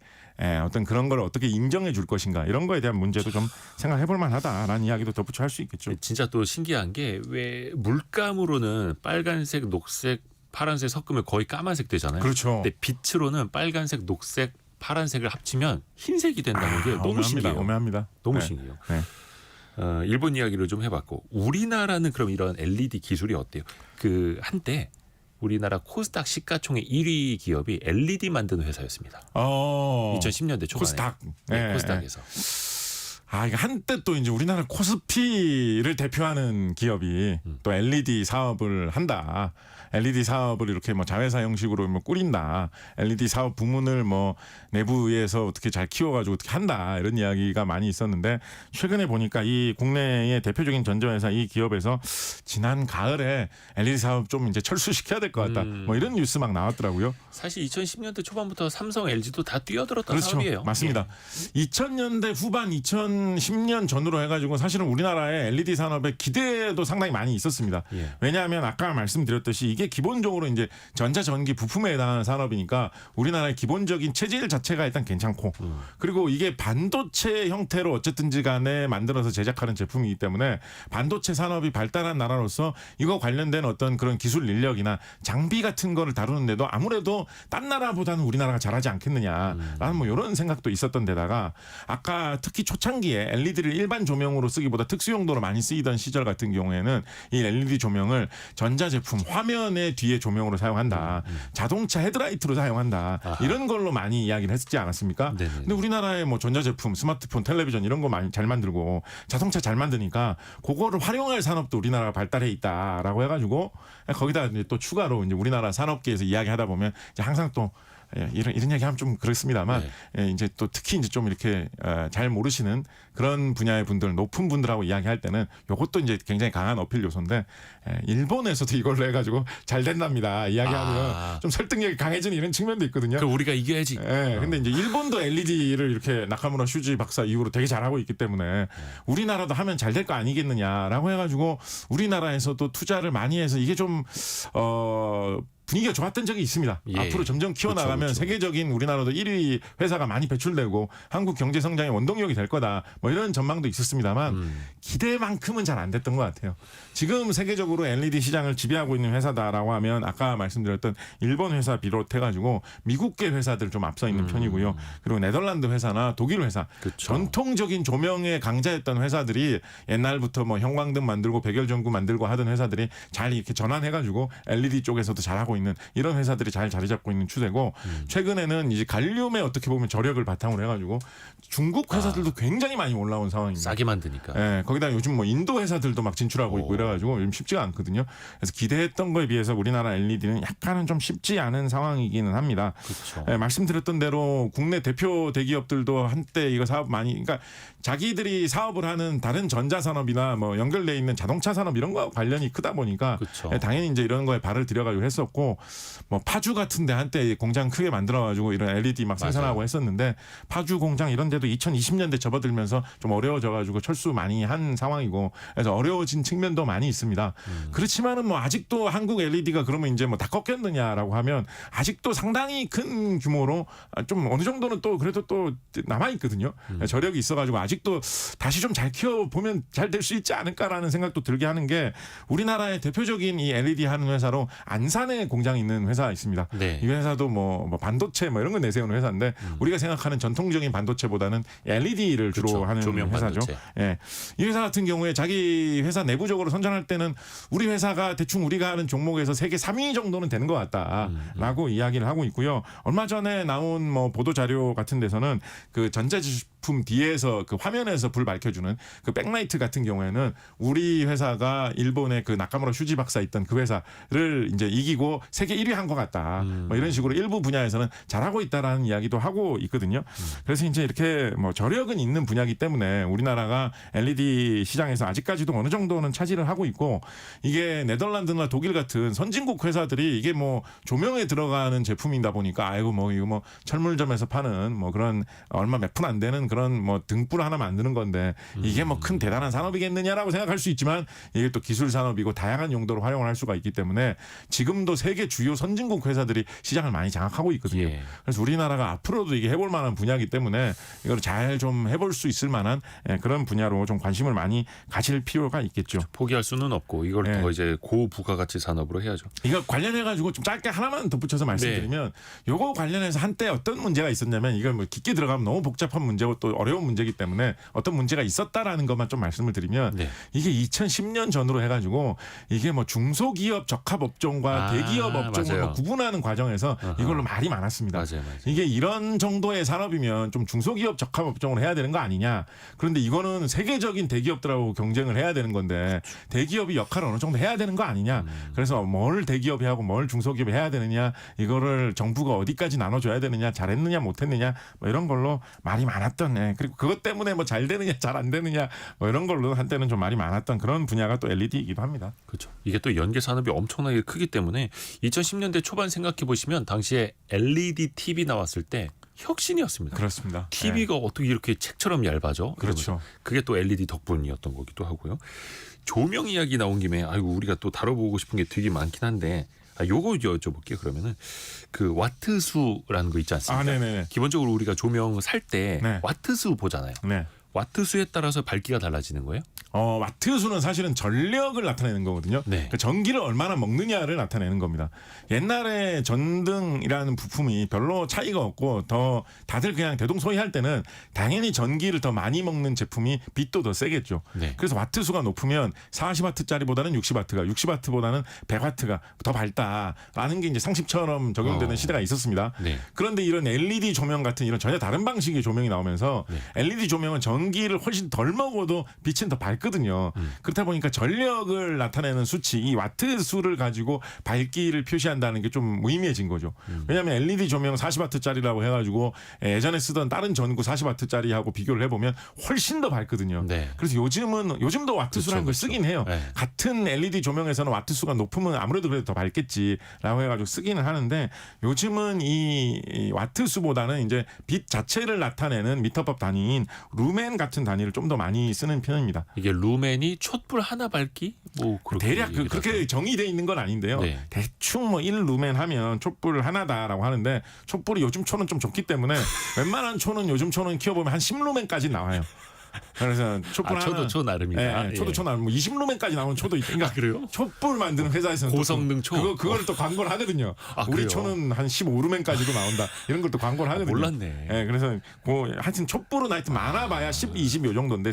어떤 그런 걸 어떻게 인정해 줄 것인가 이런 거에 대한 문제도 좀 생각해 볼 만하다라는 이야기도 덧붙여 할 수 있겠죠. 진짜 또 신기한 게 왜 물감으로는 빨간색, 녹색, 파란색 섞으면 거의 까만색 되잖아요. 그렇죠. 근데 빛으로는 빨간색, 녹색, 파란색을 합치면 흰색이 된다는 게 너무 신기해요. 오묘합니다. 너무 네. 신기해요. 네. 일본 이야기를 좀 해봤고 우리나라는 그럼 이런 LED 기술이 어때요? 그 한때 우리나라 코스닥 시가총액 1위 기업이 LED 만드는 회사였습니다. 2010년대 초반에. 코스닥. 네, 코스닥에서. 이게 한때 또 이제 우리나라 코스피를 대표하는 기업이 또 LED 사업을 한다. LED 사업을 이렇게 뭐 자회사 형식으로 뭐 꾸린다. LED 사업 부문을 뭐 내부에서 어떻게 잘 키워가지고 어떻게 한다 이런 이야기가 많이 있었는데 최근에 보니까 이 국내의 대표적인 전자회사 이 기업에서 지난 가을에 LED 사업 좀 이제 철수시켜야 될 것 같다. 뭐 이런 뉴스 막 나왔더라고요. 사실 2010년대 초반부터 삼성, LG도 다 뛰어들었던 그렇죠. 사업이에요. 맞습니다. 2000년대 후반 2010년 전으로 해가지고 사실은 우리나라의 LED 산업에 기대도 상당히 많이 있었습니다. 예. 왜냐하면 아까 말씀드렸듯이 이게 기본적으로 이제 전자전기 부품에 해당하는 산업이니까 우리나라의 기본적인 체질 자체가 일단 괜찮고 그리고 이게 반도체 형태로 어쨌든지 간에 만들어서 제작하는 제품이기 때문에 반도체 산업이 발달한 나라로서 이거 관련된 어떤 그런 기술 인력이나 장비 같은 거를 다루는데도 아무래도 딴 나라보다는 우리나라가 잘하지 않겠느냐라는 뭐 이런 생각도 있었던 데다가 아까 특히 초창기에 LED를 일반 조명으로 쓰기보다 특수용도로 많이 쓰이던 시절 같은 경우에는 이 LED 조명을 전자제품 화면의 뒤에 조명으로 사용한다. 자동차 헤드라이트로 사용한다. 아하. 이런 걸로 많이 이야기를 했지 않았습니까? 네네네. 근데 우리나라의 뭐 전자제품, 스마트폰, 텔레비전 이런 거 많이 잘 만들고 자동차 잘 만드니까 그거를 활용할 산업도 우리나라가 발달해 있다라고 해가지고 거기다 이제 또 추가로 이제 우리나라 산업계에서 이야기하다 보면 이제 항상 또 이런 얘기하면 좀 그렇습니다만 이제 또 특히 이제 좀 이렇게 잘 모르시는 그런 분야의 분들 높은 분들하고 이야기할 때는 이것도 이제 굉장히 강한 어필 요소인데 일본에서도 이걸로 해가지고 잘 된답니다 이야기하면 좀 설득력이 강해지는 이런 측면도 있거든요. 그럼 우리가 이겨야지. 근데 이제 일본도 LED를 이렇게 나카무라 슈지 박사 이후로 되게 잘하고 있기 때문에 우리나라도 하면 잘 될 거 아니겠느냐라고 해가지고 우리나라에서도 투자를 많이 해서 이게 좀 분위기가 좋았던 적이 있습니다. 예. 앞으로 점점 키워나가면 그쵸. 세계적인 우리나라도 1위 회사가 많이 배출되고 한국 경제 성장의 원동력이 될 거다. 뭐 이런 전망도 있었습니다만 기대만큼은 잘 안 됐던 것 같아요. 지금 세계적으로 LED 시장을 지배하고 있는 회사다라고 하면 아까 말씀드렸던 일본 회사 비롯해가지고 미국계 회사들 좀 앞서 있는 편이고요. 그리고 네덜란드 회사나 독일 회사 그쵸. 전통적인 조명의 강자였던 회사들이 옛날부터 뭐 형광등 만들고 백열전구 만들고 하던 회사들이 잘 이렇게 전환해가지고 LED 쪽에서도 잘하고 있는 이런 회사들이 잘 자리 잡고 있는 추세고 최근에는 이제 갈륨에 어떻게 보면 저력을 바탕으로 해가지고 중국 회사들도 굉장히 많이 올라온 상황입니다. 싸게 만드니까. 예, 거기다 요즘 뭐 인도 회사들도 막 진출하고 있고 이래가지고 요즘 쉽지가 않거든요. 그래서 기대했던 거에 비해서 우리나라 LED는 약간은 좀 쉽지 않은 상황이기는 합니다. 그렇죠. 예, 말씀드렸던 대로 국내 대표 대기업들도 한때 이거 사업 많이, 그러니까 자기들이 사업을 하는 다른 전자산업이나 뭐 연결돼 있는 자동차 산업 이런 거 관련이 크다 보니까 그쵸. 예, 당연히 이제 이런 거에 발을 들여가지고 했었고 뭐 파주 같은데 한때 공장 크게 만들어가지고 이런 LED 막 생산하고 맞아요. 했었는데 파주 공장 이런 데도 2020년대 접어들면서 좀 어려워져가지고 철수 많이 한 상황이고 그래서 어려워진 측면도 많이 있습니다. 그렇지만은 뭐 아직도 한국 LED가 그러면 이제 뭐 다 꺾였느냐라고 하면 아직도 상당히 큰 규모로 좀 어느 정도는 또 그래도 또 남아 있거든요. 저력이 있어가지고 아직도 다시 좀 잘 키워보면 잘 될 수 있지 않을까라는 생각도 들게 하는 게 우리나라의 대표적인 이 LED 하는 회사로 안산에 공장이 있는 회사 있습니다. 네. 이 회사도 뭐 반도체 뭐 이런 거 내세우는 회사인데 우리가 생각하는 전통적인 반도체보다는 LED를 주로 그쵸. 하는 조명 회사죠. 반도체. 예. 이 회사 같은 경우에 자기 회사 내부적으로 선전할 때는 우리 회사가 대충 우리가 하는 종목에서 세계 3위 정도는 되는 것 같다라고 이야기를 하고 있고요. 얼마 전에 나온 뭐 보도 자료 같은 데서는 그 전자제품 뒤에서 그 화면에서 불 밝혀주는 그 백라이트 같은 경우에는 우리 회사가 일본의 그 나카무라 슈지 박사 있던 그 회사를 이제 이기고 세계 1위 한 것 같다. 뭐 이런 식으로 일부 분야에서는 잘하고 있다라는 이야기도 하고 있거든요. 그래서 이제 이렇게 뭐 저력은 있는 분야이기 때문에 우리나라가 LED 시장에서 아직까지도 어느 정도는 차지를 하고 있고 이게 네덜란드나 독일 같은 선진국 회사들이 이게 뭐 조명에 들어가는 제품이다 보니까 아이고 뭐 이거 뭐 철물점에서 파는 뭐 그런 얼마 몇 푼 안 되는 그런 뭐 등불 하나 만드는 건데 이게 뭐 큰 대단한 산업이겠느냐라고 생각할 수 있지만 이게 또 기술 산업이고 다양한 용도로 활용을 할 수가 있기 때문에 지금도 세계 주요 선진국 회사들이 시장을 많이 장악하고 있거든요. 예. 그래서 우리나라가 앞으로도 이게 해볼 만한 분야이기 때문에 이걸 잘 좀 해볼 수 있을 만한 그런 분야로 좀 관심을 많이 가질 필요가 있겠죠. 포기할 수는 없고 이걸 네. 더 이제 고부가가치 산업으로 해야죠. 이거 관련해 가지고 좀 짧게 하나만 덧붙여서 말씀드리면 요거 관련해서 한때 어떤 문제가 있었냐면 이걸 뭐 깊게 들어가면 너무 복잡한 문제고 것도 어려운 문제이기 때문에 어떤 문제가 있었다라는 것만 좀 말씀을 드리면 네. 이게 2010년 전으로 해가지고 이게 뭐 중소기업 적합업종과 대기업 업종을 맞아요. 뭐 구분하는 과정에서 이걸로 말이 많았습니다. 맞아요. 이게 이런 정도의 산업이면 좀 중소기업 적합업종으로 해야 되는 거 아니냐. 그런데 이거는 세계적인 대기업들하고 경쟁을 해야 되는 건데 대기업이 역할을 어느 정도 해야 되는 거 아니냐. 그래서 뭘 대기업이 하고 뭘 중소기업이 해야 되느냐. 이거를 정부가 어디까지 나눠줘야 되느냐. 잘했느냐 못했느냐. 뭐 이런 걸로 말이 많았던. 그리고 그것 때문에 뭐 잘 되느냐 잘 안 되느냐 뭐 이런 걸로 한때는 좀 말이 많았던 그런 분야가 또 LED이기도 합니다. 그렇죠. 이게 또 연계 산업이 엄청나게 크기 때문에 2010년대 초반 생각해 보시면 당시에 LED TV 나왔을 때 혁신이었습니다. 그렇습니다. TV가 어떻게 이렇게 책처럼 얇아져? 그렇죠. 그게 또 LED 덕분이었던 거기도 하고요. 조명 이야기 나온 김에 아이고 우리가 또 다뤄보고 싶은 게 되게 많긴 한데 요거 여쭤볼게요. 그러면은 그 와트수라는 거 있지 않습니까? 네네. 기본적으로 우리가 조명 살 때 네. 와트수 보잖아요. 네. 와트수에 따라서 밝기가 달라지는 거예요? 와트수는 사실은 전력을 나타내는 거거든요. 네. 그러니까 전기를 얼마나 먹느냐를 나타내는 겁니다. 옛날에 전등이라는 부품이 별로 차이가 없고 더 다들 그냥 대동소이할 때는 당연히 전기를 더 많이 먹는 제품이 빛도 더 세겠죠. 네. 그래서 와트수가 높으면 40와트짜리보다는 60와트가 60와트보다는 100와트가 더 밝다라는 게 이제 상식처럼 적용되는 시대가 있었습니다. 네. 그런데 이런 LED 조명 같은 이런 전혀 다른 방식의 조명이 나오면서 LED 조명은 전기를 훨씬 덜 먹어도 빛은 더 밝거든요. 그렇다 보니까 전력을 나타내는 수치, 이 와트 수를 가지고 밝기를 표시한다는 게 좀 무의미해진 거죠. 왜냐하면 LED 조명 40와트짜리라고 해가지고 예전에 쓰던 다른 전구 40와트짜리하고 비교를 해보면 훨씬 더 밝거든요. 네. 그래서 요즘도 와트 수라는 걸 쓰긴 해요. 네. 같은 LED 조명에서는 와트 수가 높으면 아무래도 그래도 더 밝겠지라고 해가지고 쓰기는 하는데 요즘은 이 와트 수보다는 이제 빛 자체를 나타내는 미터법 단위인 루멘 같은 단위를 좀 더 많이 쓰는 편입니다. 이게 루멘이 촛불 하나 밝기? 뭐 그렇게 대략 얘기를 그렇게 하죠. 정의되어 있는 건 아닌데요. 네. 대충 뭐 1루멘 하면 촛불 하나다라고 하는데 촛불이 요즘 초는 좀 좋기 때문에 웬만한 초는 요즘 초는 키워보면 한 10루멘까지 나와요. 그래서 촛불 하나 초 나름이다. 예, 초도 초 나름 뭐 20루멘까지 나오는 초도 있으니까 그래요? 촛불 만드는 회사에서는 고성능 초. 그걸 또 광고를 하거든요. 우리 그래요? 초는 한 15루멘까지도 나온다. 이런 걸 또 광고를 하거든요. 몰랐네. 예, 그래서 하여튼 촛불은 하여튼 많아봐야 10, 20 요 정도인데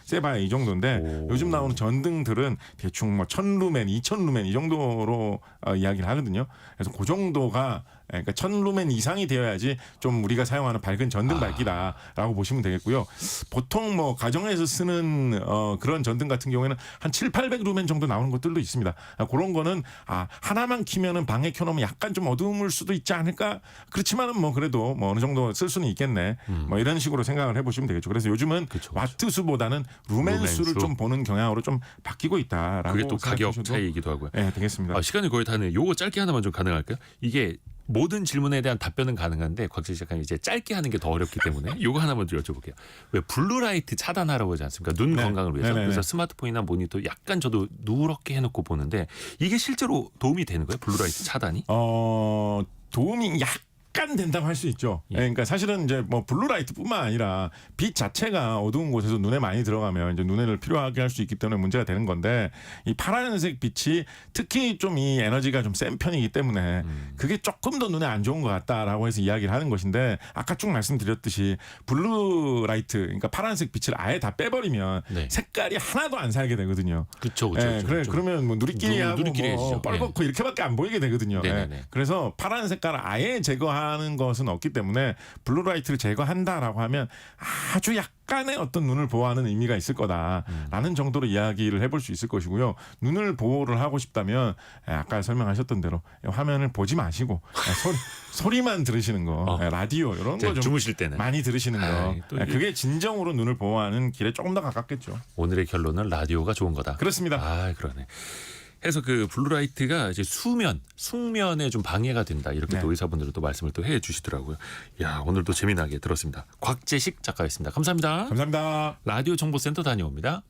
세봐야 이 정도인데 요즘 나오는 전등들은 대충 뭐 1000루멘, 2000루멘 이 정도로 이야기를 하거든요. 그래서 그 정도가 그러니까 1000루멘 이상이 되어야지 좀 우리가 사용하는 밝은 전등 밝기다라고 보시면 되겠고요. 보통 뭐 가정에서 쓰는 그런 전등 같은 경우에는 한 7, 800루멘 정도 나오는 것들도 있습니다. 그런 거는 하나만 키면은 방에 켜놓으면 약간 좀 어두울 수도 있지 않을까? 그렇지만은 뭐 그래도 뭐 어느 정도 쓸 수는 있겠네. 뭐 이런 식으로 생각을 해보시면 되겠죠. 그래서 요즘은 와트 수보다는 루멘 수를 좀 보는 경향으로 좀 바뀌고 있다라고 그게 또 가격 생각하셔도 차이이기도 하고요. 네, 되겠습니다. 시간이 거의 다 됐네요. 요거 짧게 하나만 좀 가능할까요? 이게 모든 질문에 대한 답변은 가능한데 곽재 작가님 이제 짧게 하는 게 더 어렵기 때문에 요거 하나만 좀 여쭤볼게요. 왜 블루라이트 차단하라고 하지 않습니까? 눈 네. 건강을 위해서. 네네네. 그래서 스마트폰이나 모니터 약간 저도 누렇게 해놓고 보는데 이게 실제로 도움이 되는 거예요? 블루라이트 차단이? 도움이 약간 된다고 할 수 있죠. 예. 그러니까 사실은 이제 뭐 블루라이트뿐만 아니라 빛 자체가 어두운 곳에서 눈에 많이 들어가면 이제 눈을 필요하게 할 수 있기 때문에 문제가 되는 건데 이 파란색 빛이 특히 좀 이 에너지가 좀 센 편이기 때문에 그게 조금 더 눈에 안 좋은 것 같다라고 해서 이야기를 하는 것인데 아까 쭉 말씀드렸듯이 블루라이트 그러니까 파란색 빛을 아예 다 빼버리면 네. 색깔이 하나도 안 살게 되거든요. 그렇죠. 예, 그래 그러면 뭐 누리끼리하고 누리끼리해지죠. 뭐 뻘겋고 이렇게밖에 안 보이게 되거든요. 네네네. 예. 그래서 파란 색깔을 아예 제거하는 것은 없기 때문에 블루라이트를 제거한다라고 하면 아주 약간의 어떤 눈을 보호하는 의미가 있을 거다라는 정도로 이야기를 해볼 수 있을 것이고요. 눈을 보호를 하고 싶다면 아까 설명하셨던 대로 화면을 보지 마시고 소리만 들으시는 거, 라디오 이런 거 좀 주무실 때는 많이 들으시는 거, 또 이게- 그게 진정으로 눈을 보호하는 길에 조금 더 가깝겠죠. 오늘의 결론은 라디오가 좋은 거다. 그렇습니다. 그러네. 해서 그 블루라이트가 이제 숙면에 좀 방해가 된다 이렇게 네. 또 의사분들도 말씀을 또 해주시더라고요. 야 오늘도 재미나게 들었습니다. 곽재식 작가였습니다. 감사합니다. 감사합니다. 라디오 정보센터 다녀옵니다.